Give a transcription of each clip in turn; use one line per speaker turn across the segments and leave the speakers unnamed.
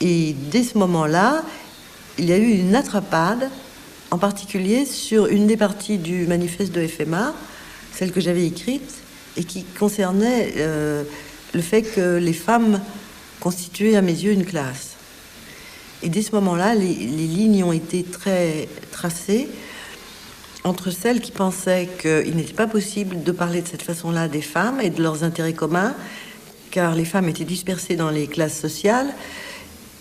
Et dès ce moment-là, il y a eu une attrapade, en particulier sur une des parties du manifeste de FMA, celle que j'avais écrite, et qui concernait le fait que les femmes constituaient à mes yeux une classe. Et dès ce moment-là, les lignes ont été très tracées entre celles qui pensaient qu'il n'était pas possible de parler de cette façon-là des femmes et de leurs intérêts communs, car les femmes étaient dispersées dans les classes sociales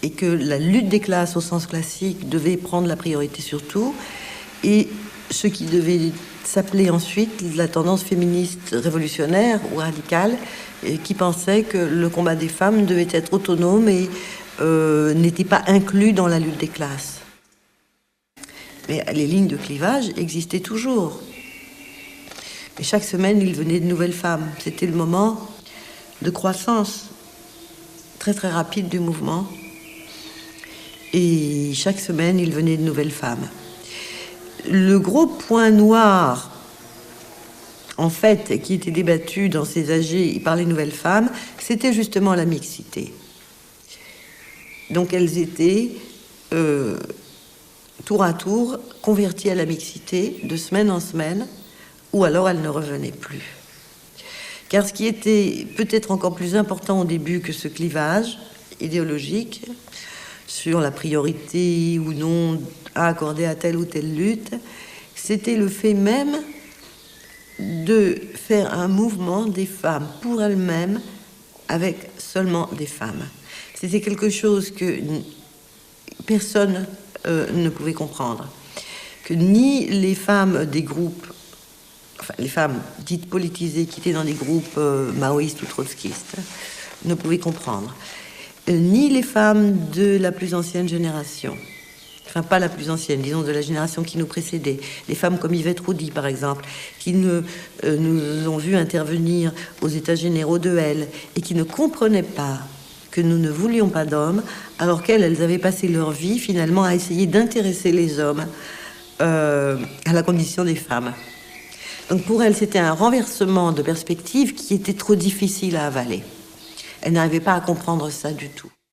et que la lutte des classes au sens classique devait prendre la priorité sur tout, et ce qui devait s'appelait ensuite la tendance féministe révolutionnaire ou radicale, et qui pensait que le combat des femmes devait être autonome et n'était pas inclus dans la lutte des classes. Mais les lignes de clivage existaient toujours. Et chaque semaine, il venait de nouvelles femmes. C'était le moment de croissance très très rapide du mouvement. Et chaque semaine, il venait de nouvelles femmes. Le gros point noir, en fait, qui était débattu dans ces AG par les nouvelles femmes, c'était justement la mixité. Donc elles étaient tour à tour converties à la mixité de semaine en semaine, ou alors elles ne revenaient plus. Car ce qui était peut-être encore plus important au début que ce clivage idéologique sur la priorité ou non à accorder à telle ou telle lutte, c'était le fait même de faire un mouvement des femmes pour elles-mêmes avec seulement des femmes. C'était quelque chose que personne ne pouvait comprendre, que ni les femmes des groupes, enfin les femmes dites politisées qui étaient dans des groupes maoïstes ou trotskistes ne pouvaient comprendre, ni les femmes de la plus ancienne génération, enfin pas la plus ancienne, disons de la génération qui nous précédait, les femmes comme Yvette Roudy par exemple, qui nous ont vu intervenir aux États généraux de L et qui ne comprenaient pas que nous ne voulions pas d'hommes, alors qu'elles avaient passé leur vie finalement à essayer d'intéresser les hommes à la condition des femmes. Donc pour elles, c'était un renversement de perspective qui était trop difficile à avaler. Elles n'arrivaient pas à comprendre ça du tout.